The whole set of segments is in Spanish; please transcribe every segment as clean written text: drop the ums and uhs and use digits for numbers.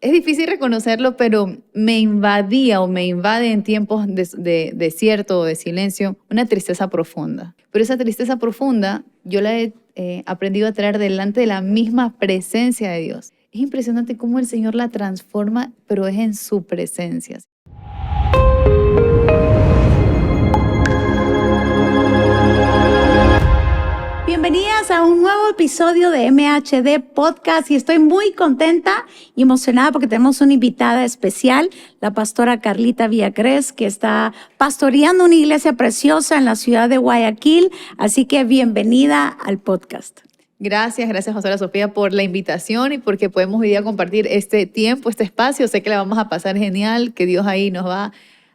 es difícil reconocerlo, pero me invadía o me invade en tiempos de desierto o de silencio una tristeza profunda. Pero esa tristeza profunda yo la he aprendido a traer delante de la misma presencia de Dios. Es impresionante cómo el Señor la transforma, pero es en su presencia. Bienvenidas a un nuevo episodio de MHD Podcast y estoy muy contenta y emocionada porque tenemos una invitada especial, la pastora Carlita Villacrés, que está pastoreando una iglesia preciosa en la ciudad de Guayaquil, así que bienvenida al podcast. Gracias, pastora Sofía, por la invitación y porque podemos hoy día compartir este tiempo, este espacio. Sé que la vamos a pasar genial, que Dios ahí nos va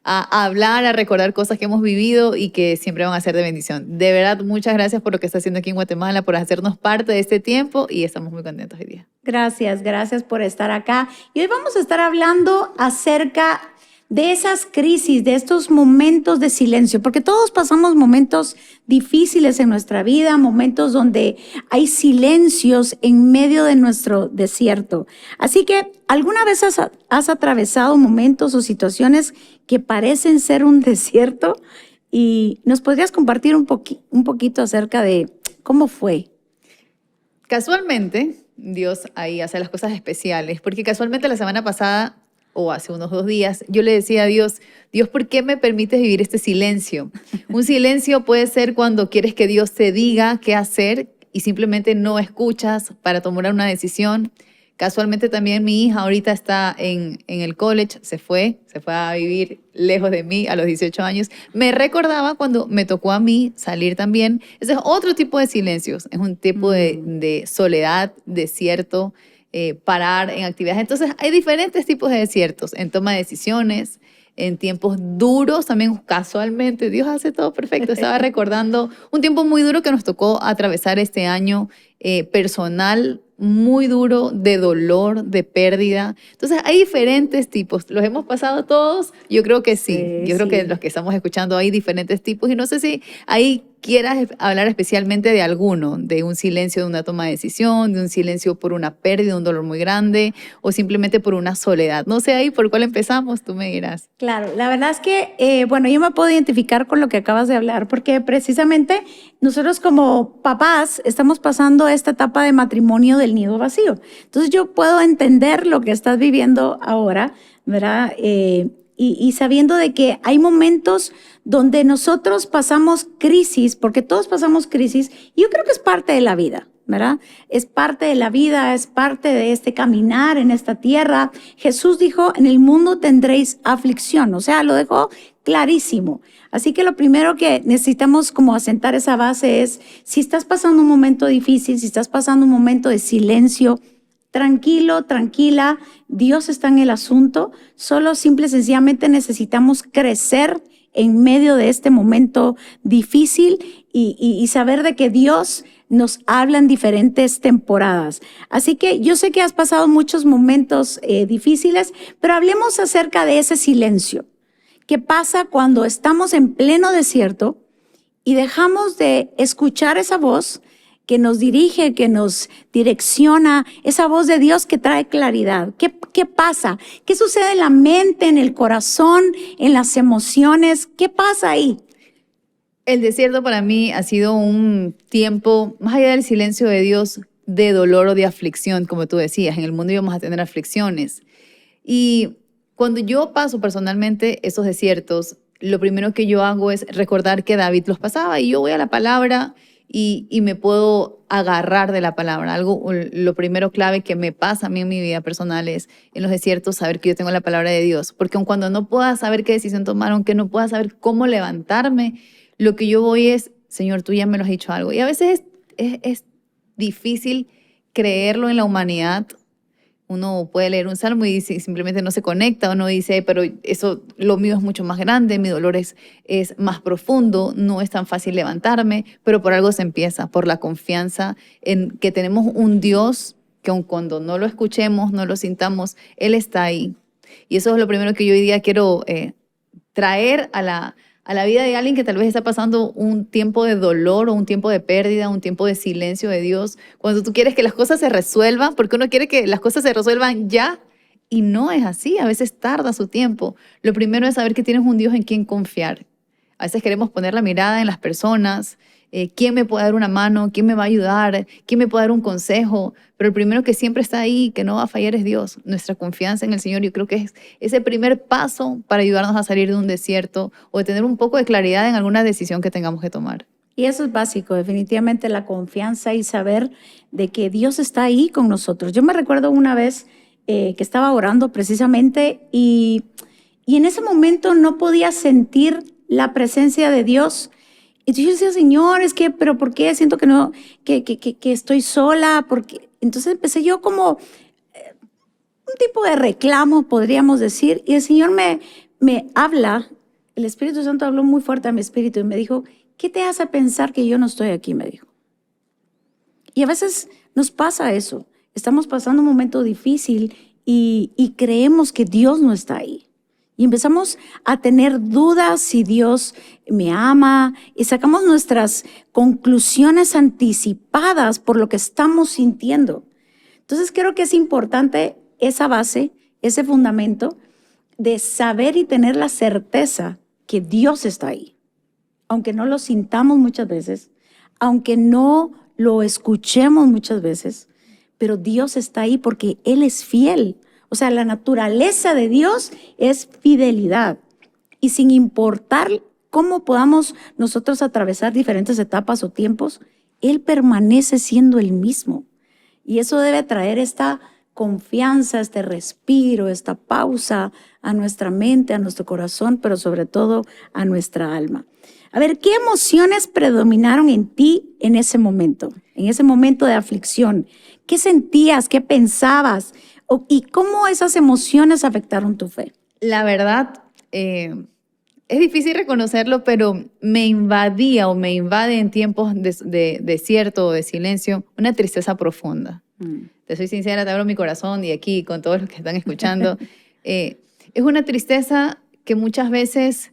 a hablar, a recordar cosas que hemos vivido y que siempre van a ser de bendición. De verdad, muchas gracias por lo que está haciendo aquí en Guatemala, por hacernos parte de este tiempo y estamos muy contentos hoy día. Gracias por estar acá. Y hoy vamos a estar hablando acerca de esas crisis, de estos momentos de silencio, porque todos pasamos momentos difíciles en nuestra vida, momentos donde hay silencios en medio de nuestro desierto. Así que, ¿alguna vez has atravesado momentos o situaciones que parecen ser un desierto? Y nos podrías compartir un poquito acerca de cómo fue. Casualmente, Dios ahí hace las cosas especiales, porque casualmente la semana pasada o hace unos 2 días, yo le decía a Dios, ¿por qué me permites vivir este silencio? Un silencio puede ser cuando quieres que Dios te diga qué hacer y simplemente no escuchas para tomar una decisión. Casualmente también mi hija ahorita está en el college, se fue a vivir lejos de mí a los 18 años. Me recordaba cuando me tocó a mí salir también. Ese es otro tipo de silencios, es un tipo de soledad, desierto, parar en actividades. Entonces hay diferentes tipos de desiertos, en toma de decisiones, en tiempos duros, también casualmente, Dios hace todo perfecto. Estaba recordando un tiempo muy duro que nos tocó atravesar este año personal, muy duro, de dolor, de pérdida. Entonces hay diferentes tipos. ¿Los hemos pasado todos? Yo creo que sí. Yo creo que los que estamos escuchando hay diferentes tipos y no sé si ahí quieras hablar especialmente de alguno, de un silencio de una toma de decisión, de un silencio por una pérdida, un dolor muy grande o simplemente por una soledad. No sé ahí por cuál empezamos, tú me dirás. Claro, la verdad es que, yo me puedo identificar con lo que acabas de hablar porque precisamente nosotros como papás estamos pasando esta etapa de matrimonio del nido vacío. Entonces yo puedo entender lo que estás viviendo ahora, ¿verdad? Y sabiendo de que hay momentos donde nosotros pasamos crisis, porque todos pasamos crisis, y yo creo que es parte de la vida, ¿verdad? Es parte de la vida, es parte de este caminar en esta tierra. Jesús dijo, en el mundo tendréis aflicción, o sea, lo dejó clarísimo. Así que lo primero que necesitamos como asentar esa base es, si estás pasando un momento difícil, si estás pasando un momento de silencio, tranquilo, tranquila, Dios está en el asunto, solo simple y sencillamente necesitamos crecer en medio de este momento difícil y saber de que Dios nos habla en diferentes temporadas. Así que yo sé que has pasado muchos momentos difíciles, pero hablemos acerca de ese silencio. ¿Qué pasa cuando estamos en pleno desierto y dejamos de escuchar esa voz que nos dirige, que nos direcciona, esa voz de Dios que trae claridad? ¿Qué pasa? ¿Qué sucede en la mente, en el corazón, en las emociones? ¿Qué pasa ahí? El desierto para mí ha sido un tiempo, más allá del silencio de Dios, de dolor o de aflicción, como tú decías. En el mundo íbamos a tener aflicciones. Y cuando yo paso personalmente esos desiertos, lo primero que yo hago es recordar que David los pasaba y yo voy a la palabra y me puedo agarrar de la palabra. Lo primero clave que me pasa a mí en mi vida personal es en los desiertos saber que yo tengo la palabra de Dios, porque aun cuando no pueda saber qué decisión tomar, aunque no pueda saber cómo levantarme, lo que yo voy es, Señor, tú ya me lo has dicho algo. Y a veces es difícil creerlo en la humanidad. Uno puede leer un salmo y dice, simplemente no se conecta, uno dice, pero eso, lo mío es mucho más grande, mi dolor es más profundo, no es tan fácil levantarme, pero por algo se empieza, por la confianza en que tenemos un Dios que aun cuando no lo escuchemos, no lo sintamos, Él está ahí. Y eso es lo primero que yo hoy día quiero traer a la vida de alguien que tal vez está pasando un tiempo de dolor o un tiempo de pérdida, un tiempo de silencio de Dios. Cuando tú quieres que las cosas se resuelvan, porque uno quiere que las cosas se resuelvan ya Y no es así, a veces tarda su tiempo. Lo primero es saber que tienes un Dios en quien confiar. A veces queremos poner la mirada en las personas, quién me puede dar una mano, quién me va a ayudar, quién me puede dar un consejo, pero el primero que siempre está ahí, que no va a fallar, es Dios. Nuestra confianza en el Señor, yo creo que es ese primer paso para ayudarnos a salir de un desierto o de tener un poco de claridad en alguna decisión que tengamos que tomar. Y eso es básico, definitivamente la confianza y saber de que Dios está ahí con nosotros. Yo me recuerdo una vez que estaba orando precisamente y en ese momento no podía sentir la presencia de Dios. Y yo decía, Señor, pero ¿por qué? Siento que no, que estoy sola. Porque entonces empecé yo como un tipo de reclamo, podríamos decir, y el Señor me habla, el Espíritu Santo habló muy fuerte a mi espíritu y me dijo, ¿qué te hace pensar que yo no estoy aquí? Me dijo. Y a veces nos pasa eso, estamos pasando un momento difícil y creemos que Dios no está ahí. Y empezamos a tener dudas si Dios me ama y sacamos nuestras conclusiones anticipadas por lo que estamos sintiendo. Entonces creo que es importante esa base, ese fundamento de saber y tener la certeza que Dios está ahí. Aunque no lo sintamos muchas veces, aunque no lo escuchemos muchas veces, pero Dios está ahí porque Él es fiel. O sea, la naturaleza de Dios es fidelidad. Y sin importar cómo podamos nosotros atravesar diferentes etapas o tiempos, Él permanece siendo el mismo. Y eso debe traer esta confianza, este respiro, esta pausa a nuestra mente, a nuestro corazón, pero sobre todo a nuestra alma. A ver, ¿qué emociones predominaron en ti en ese momento de aflicción? ¿Qué sentías? ¿Qué pensabas? ¿Y cómo esas emociones afectaron tu fe? La verdad, es difícil reconocerlo, pero me invadía o me invade en tiempos de desierto o de silencio una tristeza profunda. Te soy sincera, te abro mi corazón y aquí con todos los que están escuchando. Es una tristeza que muchas veces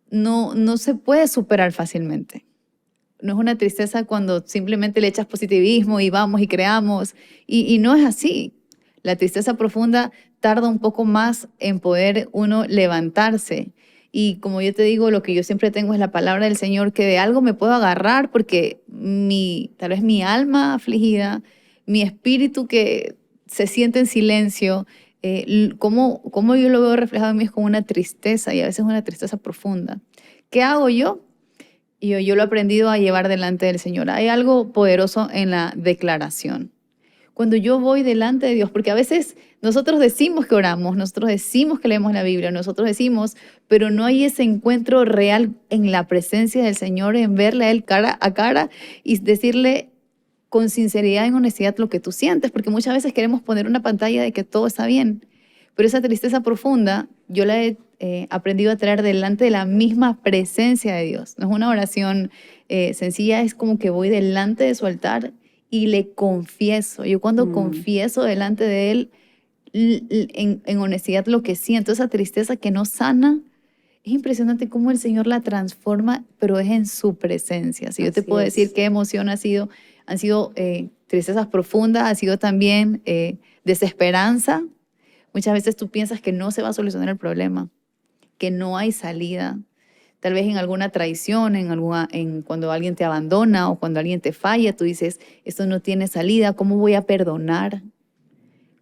no se puede superar fácilmente. No es una tristeza cuando simplemente le echas positivismo y vamos y creamos. Y no es así. La tristeza profunda tarda un poco más en poder uno levantarse. Y como yo te digo, lo que yo siempre tengo es la palabra del Señor, que de algo me puedo agarrar porque tal vez mi alma afligida, mi espíritu que se siente en silencio, cómo yo lo veo reflejado en mí es como una tristeza y a veces una tristeza profunda. ¿Qué hago yo? Yo lo he aprendido a llevar delante del Señor. Hay algo poderoso en la declaración. Cuando yo voy delante de Dios, porque a veces nosotros decimos que oramos, nosotros decimos que leemos la Biblia, nosotros decimos, pero no hay ese encuentro real en la presencia del Señor, en verle a Él cara a cara y decirle con sinceridad y honestidad lo que tú sientes, porque muchas veces queremos poner una pantalla de que todo está bien, pero esa tristeza profunda yo la he aprendido a traer delante de la misma presencia de Dios. No es una oración sencilla, es como que voy delante de su altar y le confieso. Yo cuando confieso delante de Él, en honestidad lo que siento, esa tristeza que no sana, es impresionante cómo el Señor la transforma, pero es en su presencia. Si yo te puedo decir qué emoción han sido tristezas profundas, ha sido también desesperanza. Muchas veces tú piensas que no se va a solucionar el problema, que no hay salida. Tal vez en alguna traición, cuando alguien te abandona o cuando alguien te falla, tú dices, esto no tiene salida, ¿cómo voy a perdonar?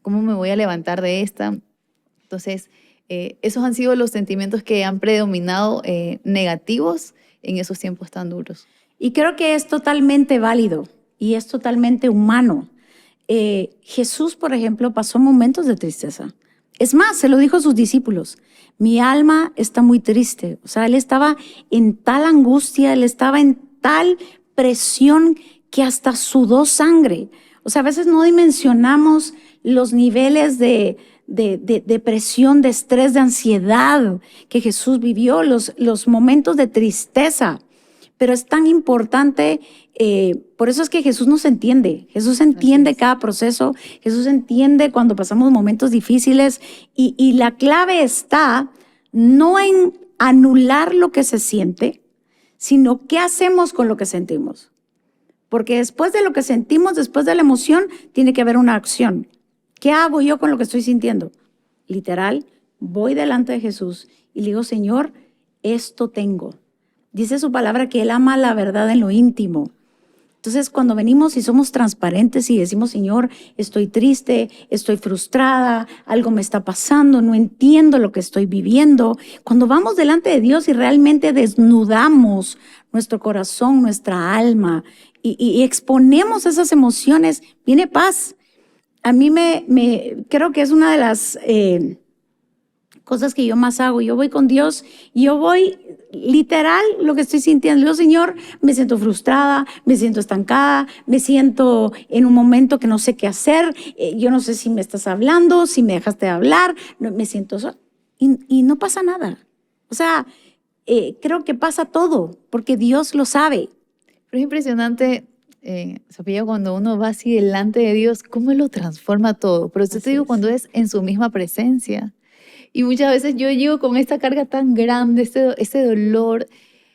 ¿Cómo me voy a levantar de esta? Entonces, esos han sido los sentimientos que han predominado negativos en esos tiempos tan duros. Y creo que es totalmente válido y es totalmente humano. Jesús, por ejemplo, pasó momentos de tristeza. Es más, se lo dijo a sus discípulos, mi alma está muy triste. O sea, él estaba en tal angustia, él estaba en tal presión que hasta sudó sangre. O sea, a veces no dimensionamos los niveles de depresión, de estrés, de ansiedad que Jesús vivió, los momentos de tristeza. Pero es tan importante, por eso es que Jesús nos entiende. Jesús entiende cada proceso, Jesús entiende cuando pasamos momentos difíciles y la clave está no en anular lo que se siente, sino qué hacemos con lo que sentimos. Porque después de lo que sentimos, después de la emoción, tiene que haber una acción. ¿Qué hago yo con lo que estoy sintiendo? literal, voy delante de Jesús y le digo, Señor, esto tengo. Dice su palabra que Él ama la verdad en lo íntimo. Entonces, cuando venimos y somos transparentes y decimos, Señor, estoy triste, estoy frustrada, algo me está pasando, no entiendo lo que estoy viviendo. Cuando vamos delante de Dios y realmente desnudamos nuestro corazón, nuestra alma y exponemos esas emociones, viene paz. A mí creo que es una de las cosas que yo más hago. Yo voy con Dios y yo voy literal lo que estoy sintiendo. Yo, Señor, me siento frustrada, me siento estancada, me siento en un momento que no sé qué hacer. Yo no sé si me estás hablando, si me dejaste de hablar. No, me siento sola. Y no pasa nada. O sea, creo que pasa todo porque Dios lo sabe. Pero es impresionante, Sofía, cuando uno va así delante de Dios, cómo Él lo transforma todo. Pero yo te digo, cuando es en su misma presencia. Y muchas veces yo llego con esta carga tan grande, este dolor,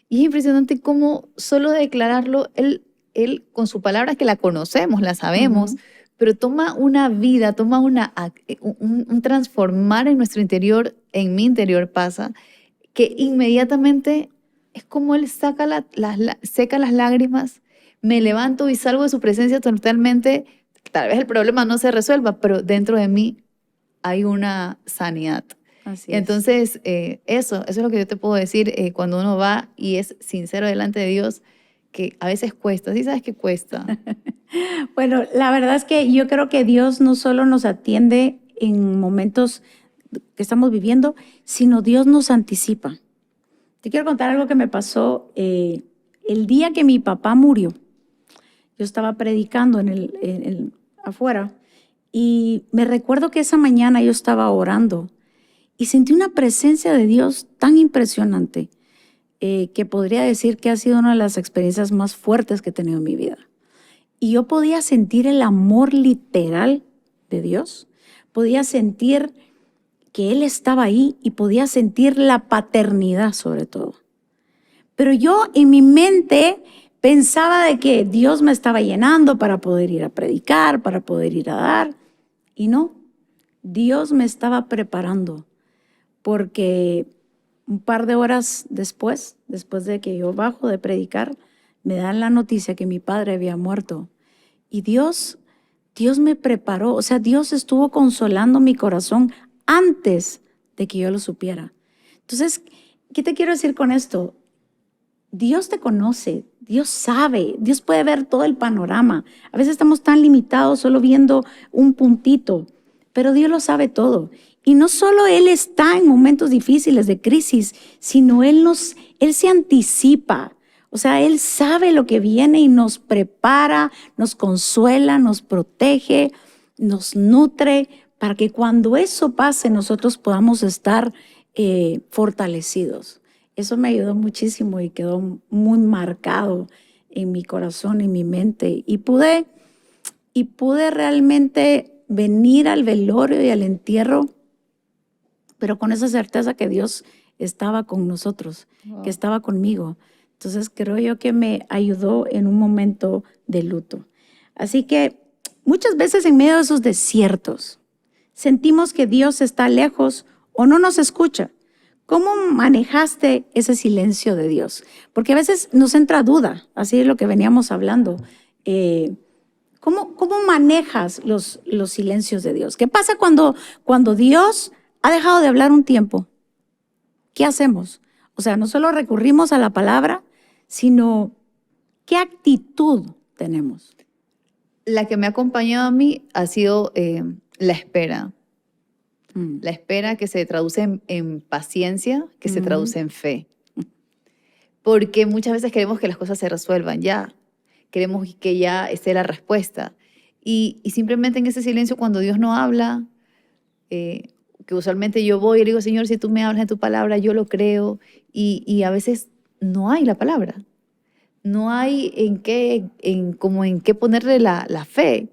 y es impresionante cómo solo de declararlo, él con su palabra que la conocemos, la sabemos, pero toma una vida, toma un transformar en nuestro interior, en mi interior pasa, que inmediatamente es como Él saca seca las lágrimas, me levanto y salgo de su presencia totalmente. Tal vez el problema no se resuelva, pero dentro de mí hay una sanidad. Así Y entonces, eso es lo que yo te puedo decir cuando uno va y es sincero delante de Dios, que a veces cuesta. ¿Sí sabes que cuesta? Bueno, la verdad es que yo creo que Dios no solo nos atiende en momentos que estamos viviendo, sino Dios nos anticipa. Te quiero contar algo que me pasó el día que mi papá murió. Yo estaba predicando afuera y me recuerdo que esa mañana yo estaba orando y sentí una presencia de Dios tan impresionante que podría decir que ha sido una de las experiencias más fuertes que he tenido en mi vida. Y yo podía sentir el amor literal de Dios, podía sentir que Él estaba ahí y podía sentir la paternidad sobre todo. Pero yo en mi mente pensaba de que Dios me estaba llenando para poder ir a predicar, para poder ir a dar. Y no, Dios me estaba preparando porque un par de horas después de que yo bajo de predicar, me dan la noticia que mi padre había muerto. Y Dios me preparó, o sea, Dios estuvo consolando mi corazón antes de que yo lo supiera. Entonces, ¿qué te quiero decir con esto? Dios te conoce, Dios sabe, Dios puede ver todo el panorama. A veces estamos tan limitados solo viendo un puntito, pero Dios lo sabe todo. Y no solo Él está en momentos difíciles de crisis, sino Él se anticipa. O sea, Él sabe lo que viene y nos prepara, nos consuela, nos protege, nos nutre, para que cuando eso pase nosotros podamos estar fortalecidos. Eso me ayudó muchísimo y quedó muy marcado en mi corazón, en mi mente. Y pude realmente venir al velorio y al entierro, pero con esa certeza que Dios estaba con nosotros, que estaba conmigo. Entonces creo yo que me ayudó en un momento de luto. Así que muchas veces en medio de esos desiertos sentimos que Dios está lejos o no nos escucha. ¿Cómo manejaste ese silencio de Dios? Porque a veces nos entra duda, así es lo que veníamos hablando. ¿Cómo manejas los silencios de Dios? ¿Qué pasa cuando Dios ha dejado de hablar un tiempo? ¿Qué hacemos? O sea, no solo recurrimos a la palabra, sino ¿qué actitud tenemos? La que me ha acompañado a mí ha sido la espera. La espera que se traduce en paciencia, que se traduce en fe. Porque muchas veces queremos que las cosas se resuelvan ya. Queremos que ya esté la respuesta. Y simplemente en ese silencio, cuando Dios no habla, que usualmente yo voy y le digo, Señor, si tú me hablas en tu palabra, yo lo creo. Y a veces no hay la palabra. No hay en qué ponerle la fe.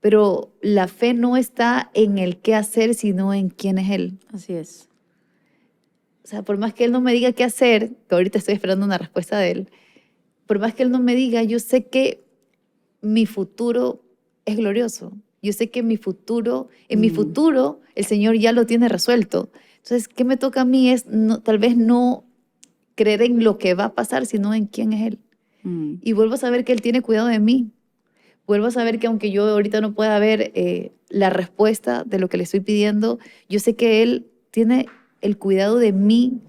Pero la fe no está en el qué hacer, sino en quién es Él. Así es. O sea, por más que Él no me diga qué hacer, que ahorita estoy esperando una respuesta de Él, por más que Él no me diga, yo sé que mi futuro es glorioso. Yo sé que en mi futuro, el Señor ya lo tiene resuelto. Entonces, ¿qué me toca a mí? Es tal vez no creer en lo que va a pasar, sino en quién es Él. Y vuelvo a saber que Él tiene cuidado de mí. Vuelvo a saber que aunque yo ahorita no pueda ver la respuesta de lo que le estoy pidiendo, yo sé que Él tiene el cuidado de mí.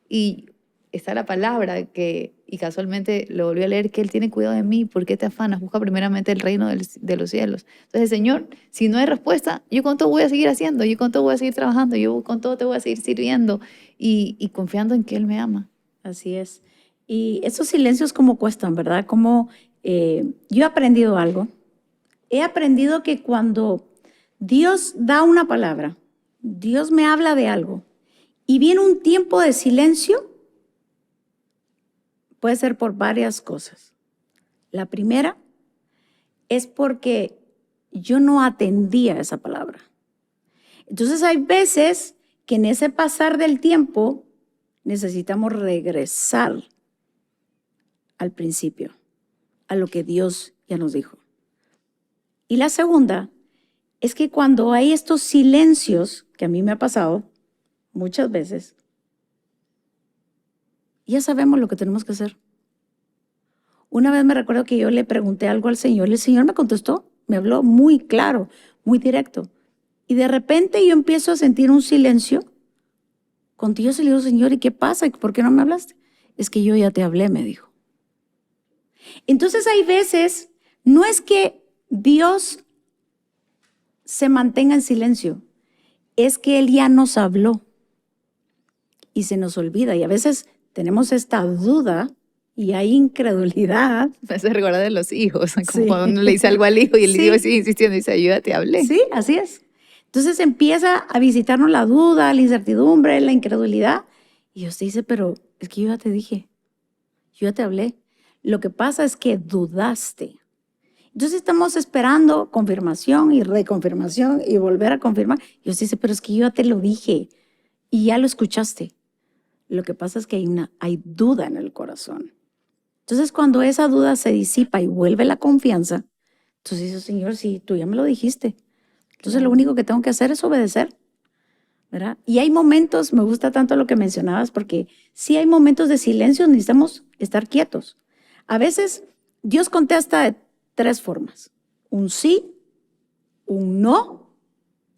Y está la palabra y casualmente lo volví a leer, que Él tiene cuidado de mí. ¿Por qué te afanas? Busca primeramente el reino de los cielos. Entonces, Señor, si no hay respuesta, yo con todo voy a seguir haciendo, yo con todo voy a seguir trabajando, yo con todo te voy a seguir sirviendo y confiando en que Él me ama. Así es. Y esos silencios como cuestan, ¿verdad? Como yo he aprendido algo. He aprendido que cuando Dios da una palabra, Dios me habla de algo y viene un tiempo de silencio, puede ser por varias cosas. La primera es porque yo no atendía esa palabra. Entonces hay veces que en ese pasar del tiempo necesitamos regresar al principio, a lo que Dios ya nos dijo. Y la segunda es que cuando hay estos silencios, que a mí me ha pasado muchas veces, ya sabemos lo que tenemos que hacer. Una vez me recuerdo que yo le pregunté algo al Señor y el Señor me contestó, me habló muy claro, muy directo. Y de repente yo empiezo a sentir un silencio con Dios y le digo, Señor, ¿y qué pasa? ¿Por qué no me hablaste? Es que yo ya te hablé, me dijo. Entonces hay veces, no es que Dios se mantenga en silencio, es que Él ya nos habló y se nos olvida. Y a veces tenemos esta duda y hay incredulidad. Me hace recordar de los hijos, como Sí. cuando uno le dice algo al hijo y el Sí. hijo sigue insistiendo y dice, ayuda, te hablé. Sí, así es. Entonces empieza a visitarnos la duda, la incertidumbre, la incredulidad. Y Dios te dice, pero es que yo ya te dije, yo ya te hablé. Lo que pasa es que dudaste. Entonces estamos esperando confirmación y reconfirmación y volver a confirmar. Y Dios dice, pero es que yo ya te lo dije y ya lo escuchaste. Lo que pasa es que hay duda en el corazón. Entonces cuando esa duda se disipa y vuelve la confianza, entonces dices, Señor, sí, tú ya me lo dijiste. Entonces lo único que tengo que hacer es obedecer, ¿verdad? Y hay momentos, me gusta tanto lo que mencionabas, porque sí hay momentos de silencio, necesitamos estar quietos. A veces Dios contesta de 3 formas: un sí, un no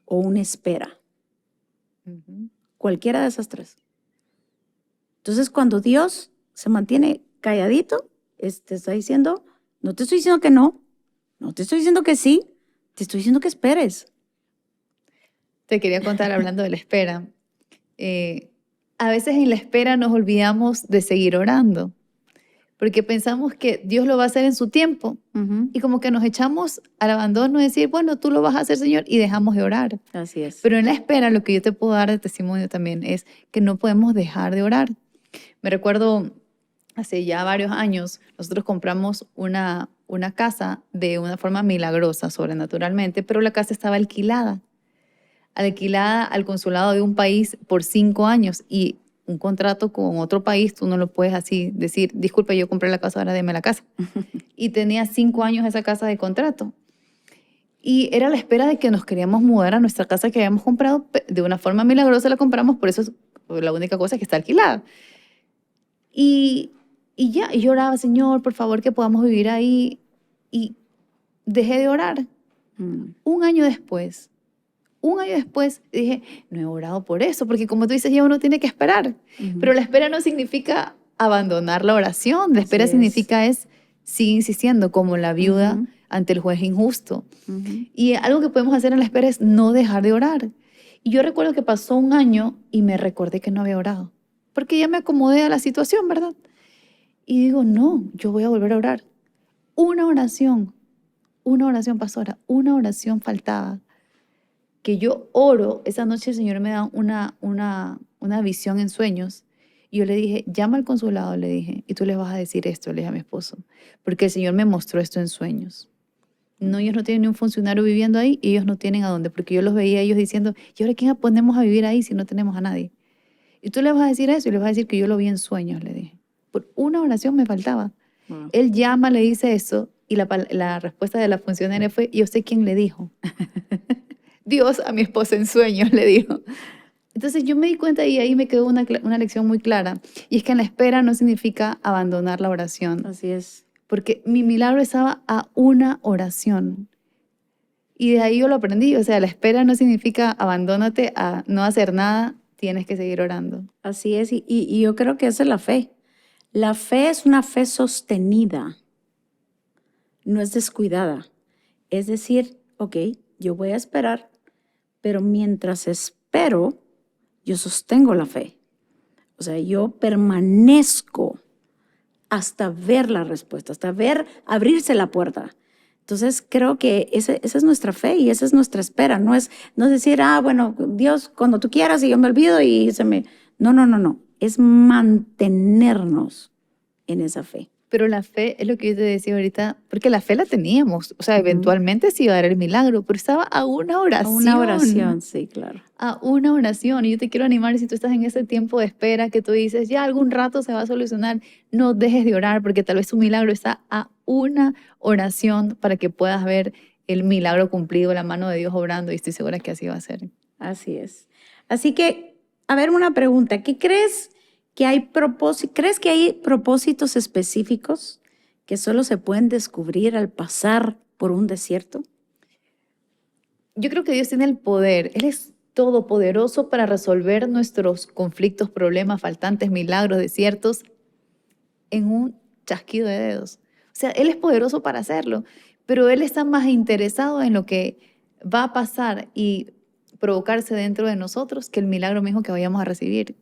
o una espera. Cualquiera de esas 3. Entonces cuando Dios se mantiene calladito, te está diciendo, no te estoy diciendo que no te estoy diciendo que sí, te estoy diciendo que esperes. Te quería contar hablando de la espera. A veces en la espera nos olvidamos de seguir orando, porque pensamos que Dios lo va a hacer en su tiempo y como que nos echamos al abandono y decir, bueno, tú lo vas a hacer, Señor, y dejamos de orar. Así es. Pero en la espera lo que yo te puedo dar de testimonio también es que no podemos dejar de orar. Me recuerdo hace ya varios años, nosotros compramos una casa de una forma milagrosa, sobrenaturalmente, pero la casa estaba alquilada al consulado de un país por 5 años y un contrato con otro país, tú no lo puedes así decir, disculpe, yo compré la casa, ahora deme la casa. Y tenía 5 años esa casa de contrato. Y era la espera de que nos queríamos mudar a nuestra casa que habíamos comprado, de una forma milagrosa la compramos, por eso es la única cosa que está alquilada. Y ya, y yo oraba, Señor, por favor, que podamos vivir ahí. Y dejé de orar. Un año después dije, no he orado por eso, porque como tú dices, ya uno tiene que esperar. Pero la espera no significa abandonar la oración. La espera significa sigue insistiendo, como la viuda ante el juez injusto. Y algo que podemos hacer en la espera es no dejar de orar. Y yo recuerdo que pasó un año y me recordé que no había orado, porque ya me acomodé a la situación, ¿verdad? Y digo, no, yo voy a volver a orar. Una oración, pastora, una oración faltaba. Que yo oro, esa noche el Señor me da una visión en sueños. Y yo le dije, llama al consulado, le dije, y tú les vas a decir esto, le dije a mi esposo, porque el Señor me mostró esto en sueños. No, ellos no tienen ni un funcionario viviendo ahí y ellos no tienen a dónde, porque yo los veía ellos diciendo, ¿y ahora quién ponemos a vivir ahí si no tenemos a nadie? Y tú le vas a decir eso y le vas a decir que yo lo vi en sueños, le dije. Por una oración me faltaba. Él llama, le dice eso Y la respuesta de la funcionaria fue, ¿y usted quién le dijo? Dios a mi esposa en sueños le dijo. Entonces yo me di cuenta y ahí me quedó una lección muy clara. Y es que en la espera no significa abandonar la oración. Así es. Porque mi milagro estaba a una oración. Y de ahí yo lo aprendí. O sea, la espera no significa abandónate a no hacer nada, tienes que seguir orando. Así es. Y yo creo que esa es la fe. La fe es una fe sostenida, no es descuidada. Es decir, ok, yo voy a esperar, pero mientras espero, yo sostengo la fe. O sea, yo permanezco hasta ver la respuesta, hasta ver abrirse la puerta. Entonces, creo que esa es nuestra fe y esa es nuestra espera. No es decir, bueno, Dios, cuando tú quieras y yo me olvido y se me... No, no, no, no. Es mantenernos en esa fe. Pero la fe es lo que yo te decía ahorita, porque la fe la teníamos. O sea, eventualmente se iba a dar el milagro, pero estaba a una oración. A una oración, sí, claro. A una oración. Y yo te quiero animar, si tú estás en ese tiempo de espera, que tú dices, ya algún rato se va a solucionar, no dejes de orar, porque tal vez tu milagro está a una oración para que puedas ver el milagro cumplido, la mano de Dios obrando, y estoy segura que así va a ser. Así es. Así que, a ver, una pregunta. ¿Qué crees que hay ¿Crees que hay propósitos específicos que solo se pueden descubrir al pasar por un desierto? Yo creo que Dios tiene el poder. Él es todopoderoso para resolver nuestros conflictos, problemas, faltantes, milagros, desiertos en un chasquido de dedos. O sea, Él es poderoso para hacerlo, pero Él está más interesado en lo que va a pasar y provocarse dentro de nosotros que el milagro mismo que vayamos a recibir.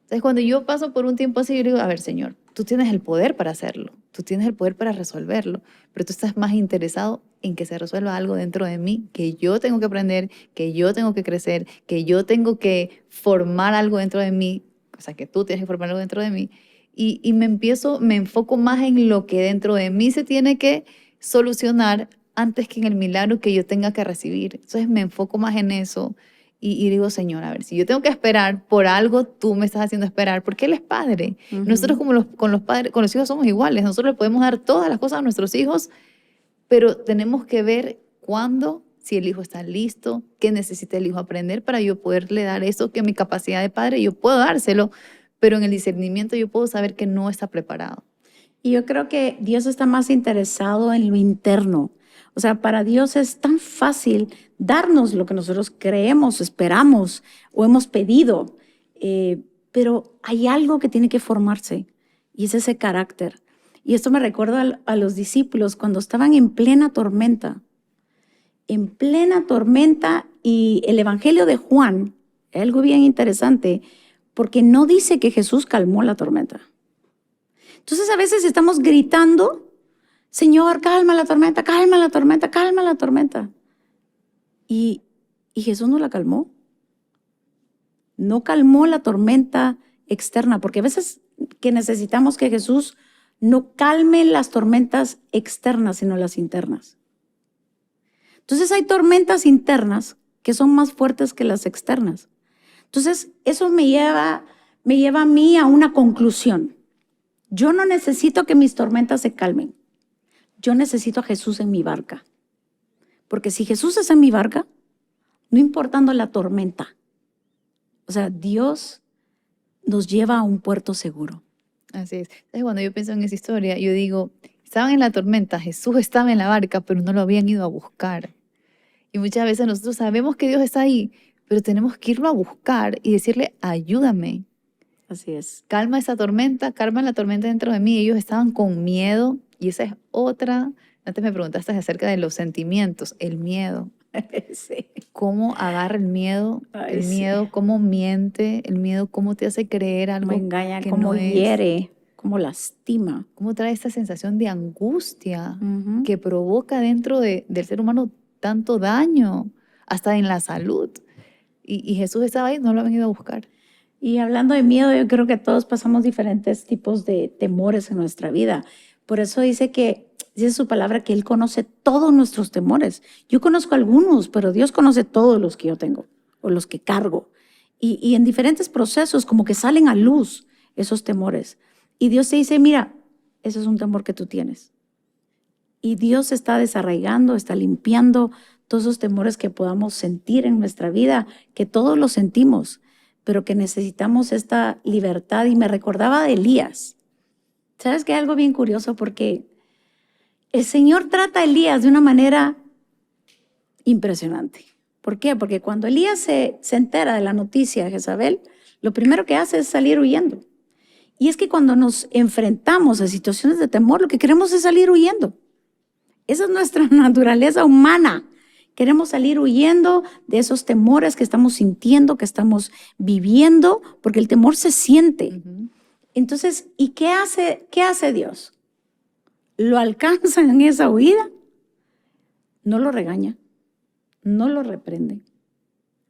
Entonces, cuando yo paso por un tiempo así, yo digo, a ver, Señor, tú tienes el poder para hacerlo, tú tienes el poder para resolverlo, pero tú estás más interesado en que se resuelva algo dentro de mí, que yo tengo que aprender, que yo tengo que crecer, que yo tengo que formar algo dentro de mí, o sea, que tú tienes que formar algo dentro de mí, y me enfoco más en lo que dentro de mí se tiene que solucionar antes que en el milagro que yo tenga que recibir. Entonces me enfoco más en eso. Y digo, Señor, a ver, si yo tengo que esperar por algo, tú me estás haciendo esperar, porque Él es Padre. Nosotros con los padres, con los hijos somos iguales. Nosotros le podemos dar todas las cosas a nuestros hijos, pero tenemos que ver cuándo, si el hijo está listo, qué necesita el hijo aprender para yo poderle dar eso que mi capacidad de padre yo puedo dárselo, pero en el discernimiento yo puedo saber que no está preparado. Y yo creo que Dios está más interesado en lo interno. O sea, para Dios es tan fácil darnos lo que nosotros creemos, esperamos o hemos pedido, pero hay algo que tiene que formarse y es ese carácter. Y esto me recuerda a los discípulos cuando estaban en plena tormenta y el Evangelio de Juan, es algo bien interesante, porque no dice que Jesús calmó la tormenta. Entonces a veces estamos gritando, Señor, calma la tormenta, calma la tormenta, calma la tormenta. Y Jesús no la calmó. No calmó la tormenta externa, porque a veces que necesitamos que Jesús no calme las tormentas externas, sino las internas. Entonces hay tormentas internas que son más fuertes que las externas. Entonces eso me lleva a mí a una conclusión. Yo no necesito que mis tormentas se calmen. Yo necesito a Jesús en mi barca. Porque si Jesús es en mi barca, no importando la tormenta, o sea, Dios nos lleva a un puerto seguro. Así es. Entonces, cuando yo pienso en esa historia, yo digo, estaban en la tormenta, Jesús estaba en la barca, pero no lo habían ido a buscar. Y muchas veces nosotros sabemos que Dios está ahí, pero tenemos que irlo a buscar y decirle, ayúdame. Así es. Calma esa tormenta, calma la tormenta dentro de mí. Ellos estaban con miedo y esa es otra. Antes me preguntaste acerca de los sentimientos, el miedo. Sí. ¿Cómo agarra el miedo? Ay, El miedo, sí. cómo miente, el miedo, cómo te hace creer algo Cómo engaña, que cómo no es. hiere, cómo lastima. Cómo trae esta sensación de angustia Ujú. que provoca dentro del ser humano tanto daño, hasta en la salud. Y Jesús estaba ahí, no lo han ido a buscar. Y hablando de miedo, yo creo que todos pasamos diferentes tipos de temores en nuestra vida. Por eso dice su palabra que Él conoce todos nuestros temores. Yo conozco algunos, pero Dios conoce todos los que yo tengo o los que cargo. Y en diferentes procesos como que salen a luz esos temores. Y Dios te dice, mira, ese es un temor que tú tienes. Y Dios está desarraigando, está limpiando todos esos temores que podamos sentir en nuestra vida, que todos los sentimos, pero que necesitamos esta libertad. Y me recordaba de Elías. ¿Sabes qué? Algo bien curioso, porque el Señor trata a Elías de una manera impresionante. ¿Por qué? Porque cuando Elías se entera de la noticia de Jezabel, lo primero que hace es salir huyendo. Y es que cuando nos enfrentamos a situaciones de temor, lo que queremos es salir huyendo. Esa es nuestra naturaleza humana. Queremos salir huyendo de esos temores que estamos sintiendo, que estamos viviendo, porque el temor se siente. Entonces, ¿y qué hace Dios? ¿Lo alcanza en esa huida? No lo regaña, no lo reprende.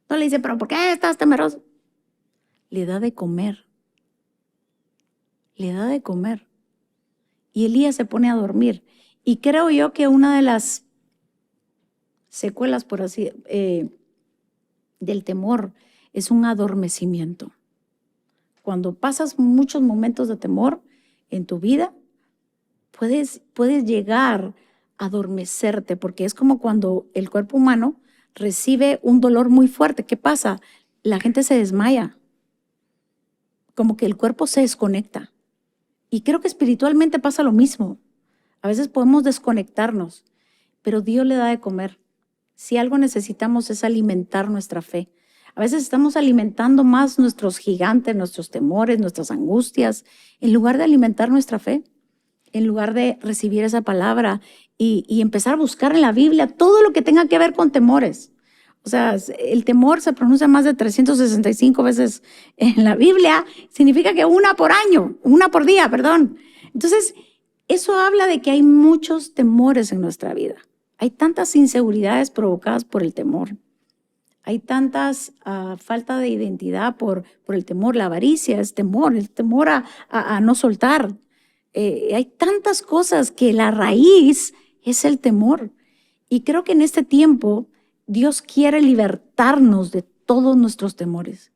No le dice, ¿pero por qué estás temeroso? Le da de comer. Le da de comer. Y Elías se pone a dormir. Y creo yo que una de las secuelas, por así, del temor es un adormecimiento. Cuando pasas muchos momentos de temor en tu vida, puedes llegar a adormecerte, porque es como cuando el cuerpo humano recibe un dolor muy fuerte. ¿Qué pasa? La gente se desmaya, como que el cuerpo se desconecta. Y creo que espiritualmente pasa lo mismo. A veces podemos desconectarnos, pero Dios le da de comer. Si algo necesitamos es alimentar nuestra fe. A veces estamos alimentando más nuestros gigantes, nuestros temores, nuestras angustias, en lugar de alimentar nuestra fe, en lugar de recibir esa palabra y empezar a buscar en la Biblia todo lo que tenga que ver con temores. O sea, el temor se pronuncia más de 365 veces en la Biblia. Significa que una por día, perdón. Entonces, eso habla de que hay muchos temores en nuestra vida. Hay tantas inseguridades provocadas por el temor. Hay tantas falta de identidad por el temor. La avaricia es temor, el temor a no soltar. Hay tantas cosas que la raíz es el temor. Y creo que en este tiempo Dios quiere libertarnos de todos nuestros temores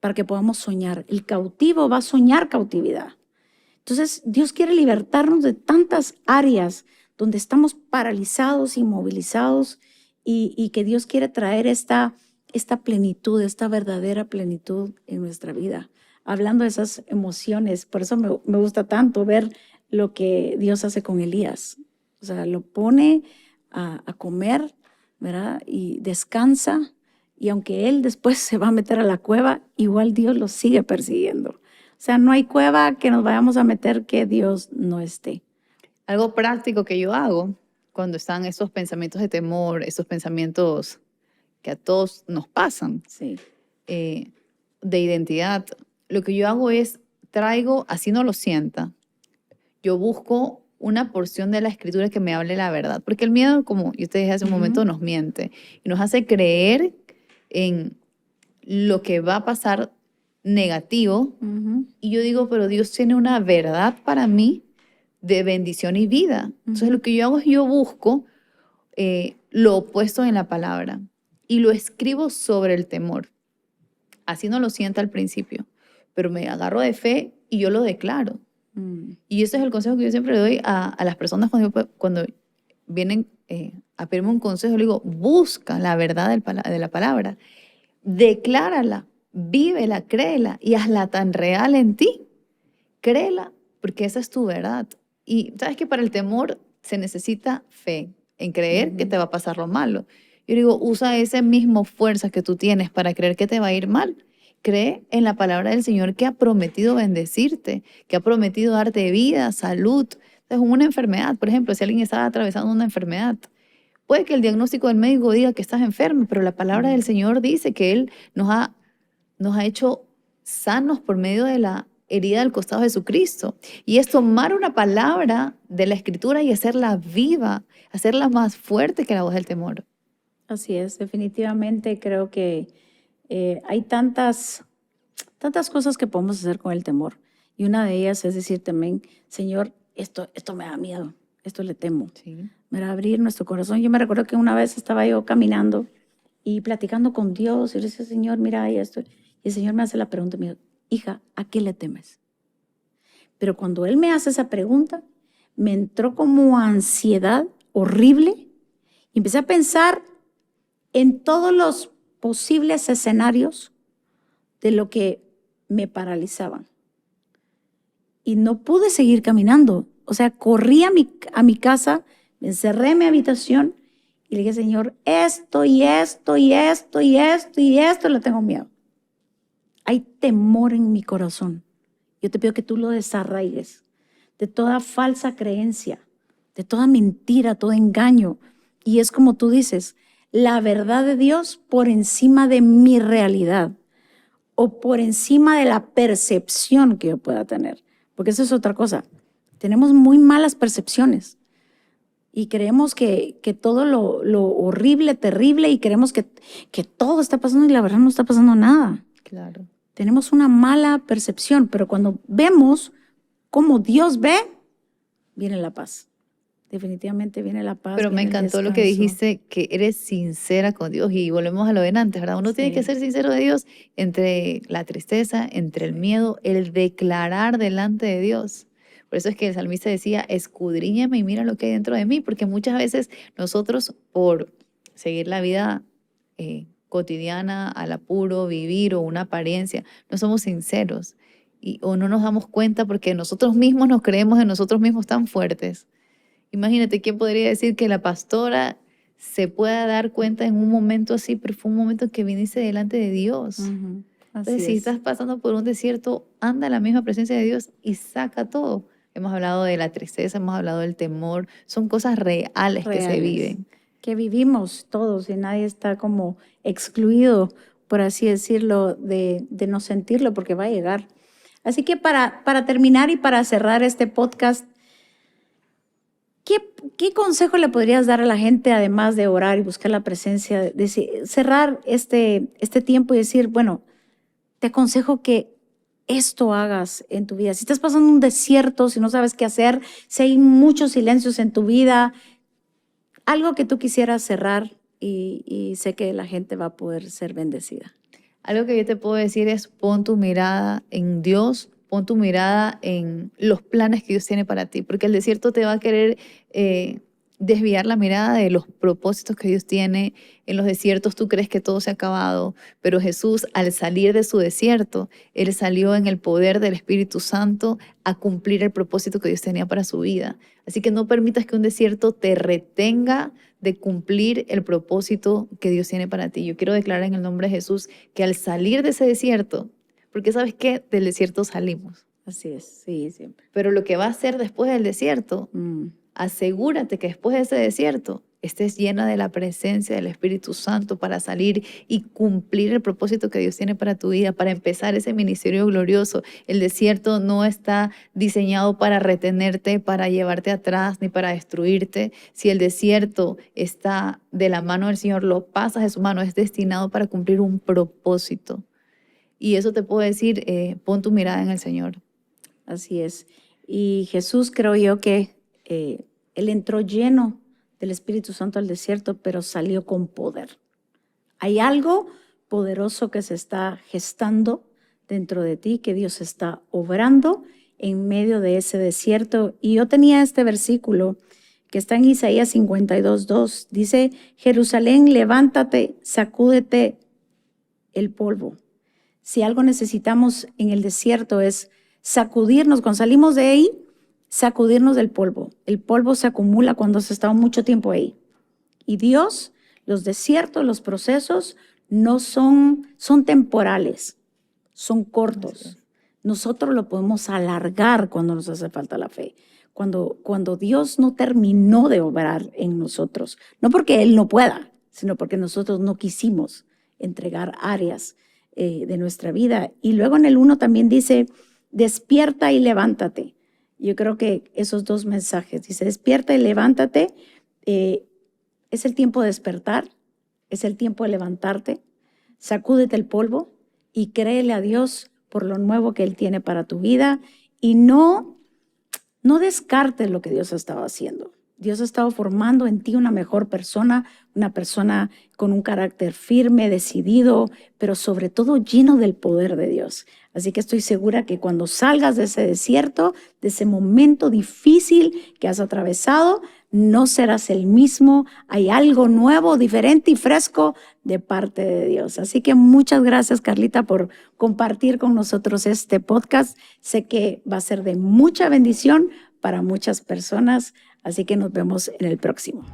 para que podamos soñar. El cautivo va a soñar cautividad. Entonces, Dios quiere libertarnos de tantas áreas donde estamos paralizados, inmovilizados, y que Dios quiere traer esta plenitud, esta verdadera plenitud en nuestra vida. Hablando de esas emociones, por eso me gusta tanto ver lo que Dios hace con Elías. O sea, lo pone a comer, ¿verdad? Y descansa, y aunque él después se va a meter a la cueva, igual Dios lo sigue persiguiendo. O sea, no hay cueva que nos vayamos a meter que Dios no esté. Algo práctico que yo hago cuando están esos pensamientos de temor, esos pensamientos que a todos nos pasan, Sí. De identidad, lo que yo hago es traigo, así no lo sienta, yo busco una porción de la escritura que me hable la verdad, porque el miedo, como yo te dije hace un momento, nos miente y nos hace creer en lo que va a pasar negativo. Y yo digo, pero Dios tiene una verdad para mí de bendición y vida. Entonces lo que yo hago es yo busco lo opuesto en la palabra y lo escribo sobre el temor. Así no lo sienta al principio, pero me agarro de fe y yo lo declaro. Y ese es el consejo que yo siempre le doy a las personas cuando vienen a pedirme un consejo. Le digo, busca la verdad de la palabra, declárala, vívela, créela y hazla tan real en ti. Créela, porque esa es tu verdad. Y sabes que para el temor se necesita fe, en creer que te va a pasar lo malo. Yo digo, usa esa misma fuerza que tú tienes para creer que te va a ir mal. Cree en la palabra del Señor que ha prometido bendecirte, que ha prometido darte vida, salud. Es una enfermedad, por ejemplo, si alguien está atravesando una enfermedad, puede que el diagnóstico del médico diga que estás enfermo, pero la palabra del Señor dice que Él nos ha hecho sanos por medio de la herida del costado de Jesucristo. Y es tomar una palabra de la Escritura y hacerla viva, hacerla más fuerte que la voz del temor. Así es, definitivamente creo que hay tantas cosas que podemos hacer con el temor. Y una de ellas es decir también, Señor, esto me da miedo, esto le temo. Sí. Para abrir nuestro corazón. Yo me recuerdo que una vez estaba yo caminando y platicando con Dios y le decía, Señor, mira, y esto. Y el Señor me hace la pregunta, me dijo, hija, ¿a qué le temes? Pero cuando Él me hace esa pregunta, me entró como ansiedad horrible y empecé a pensar en todos los posibles escenarios de lo que me paralizaban. Y no pude seguir caminando. O sea, corrí a mi casa, me encerré en mi habitación y le dije, Señor, esto y esto y esto y esto y esto le tengo miedo. Hay temor en mi corazón. Yo te pido que tú lo desarraigues de toda falsa creencia, de toda mentira, todo engaño. Y es como tú dices, la verdad de Dios por encima de mi realidad o por encima de la percepción que yo pueda tener. Porque eso es otra cosa. Tenemos muy malas percepciones y creemos que todo lo horrible, terrible, y creemos que todo está pasando y la verdad no está pasando nada. Claro. Tenemos una mala percepción, pero cuando vemos cómo Dios ve, viene la paz. Definitivamente viene la paz. Pero me viene el encantó lo que descanso. dijiste, que eres sincera con Dios y volvemos a lo de antes, ¿verdad? Uno tiene que Sí. ser sincero de Dios entre la tristeza, entre el miedo, el declarar delante de Dios. Por eso es que el salmista decía, escudriñame y mira lo que hay dentro de mí, porque muchas veces nosotros por seguir la vida cotidiana, al apuro, vivir o una apariencia, no somos sinceros o no nos damos cuenta porque nosotros mismos nos creemos en nosotros mismos tan fuertes. Imagínate, ¿quién podría decir que la pastora se pueda dar cuenta en un momento así, pero fue un momento que viniste delante de Dios? Ujú. Así Entonces, si es. estás pasando por un desierto, anda a la misma presencia de Dios y saca todo. Hemos hablado de la tristeza, hemos hablado del temor, son cosas reales que se Reales, viven. que vivimos todos y nadie está como excluido, por así decirlo, de no sentirlo porque va a llegar. Así que para terminar y para cerrar este podcast, ¿qué consejo le podrías dar a la gente además de orar y buscar la presencia, de cerrar este tiempo y decir, bueno, te aconsejo que esto hagas en tu vida? Si estás pasando un desierto, si no sabes qué hacer, si hay muchos silencios en tu vida, algo que tú quisieras cerrar y sé que la gente va a poder ser bendecida. Algo que yo te puedo decir es pon tu mirada en Dios, pon tu mirada en los planes que Dios tiene para ti, porque el desierto te va a querer desviar la mirada de los propósitos que Dios tiene. En los desiertos tú crees que todo se ha acabado, pero Jesús al salir de su desierto, Él salió en el poder del Espíritu Santo a cumplir el propósito que Dios tenía para su vida. Así que no permitas que un desierto te retenga de cumplir el propósito que Dios tiene para ti. Yo quiero declarar en el nombre de Jesús que al salir de ese desierto, porque ¿sabes qué? Del desierto salimos. Así es, sí, siempre. Pero lo que va a hacer después del desierto, asegúrate que después de ese desierto estés llena de la presencia del Espíritu Santo para salir y cumplir el propósito que Dios tiene para tu vida, para empezar ese ministerio glorioso. El desierto no está diseñado para retenerte, para llevarte atrás, ni para destruirte. Si el desierto está de la mano del Señor, lo pasas de su mano, es destinado para cumplir un propósito. Y eso te puedo decir, pon tu mirada en el Señor. Así es. Y Jesús, creo yo que Él entró lleno del Espíritu Santo al desierto, pero salió con poder. Hay algo poderoso que se está gestando dentro de ti, que Dios está obrando en medio de ese desierto. Y yo tenía este versículo que está en Isaías 52:2. Dice, Jerusalén, levántate, sacúdete el polvo. Si algo necesitamos en el desierto es sacudirnos. Cuando salimos de ahí, sacudirnos del polvo. El polvo se acumula cuando has estado mucho tiempo ahí. Y Dios, los desiertos, los procesos no son temporales, son cortos. Nosotros lo podemos alargar cuando nos hace falta la fe. Cuando Dios no terminó de obrar en nosotros, no porque Él no pueda, sino porque nosotros no quisimos entregar áreas de nuestra vida. Y luego en el 1 también dice, despierta y levántate. Yo creo que esos dos mensajes, dice, despierta y levántate, es el tiempo de despertar, es el tiempo de levantarte, sacúdete el polvo y créele a Dios por lo nuevo que Él tiene para tu vida y no descartes lo que Dios ha estado haciendo. Dios ha estado formando en ti una mejor persona, una persona con un carácter firme, decidido, pero sobre todo lleno del poder de Dios. Así que estoy segura que cuando salgas de ese desierto, de ese momento difícil que has atravesado, no serás el mismo. Hay algo nuevo, diferente y fresco de parte de Dios. Así que muchas gracias, Carlita, por compartir con nosotros este podcast. Sé que va a ser de mucha bendición para muchas personas. Así que nos vemos en el próximo.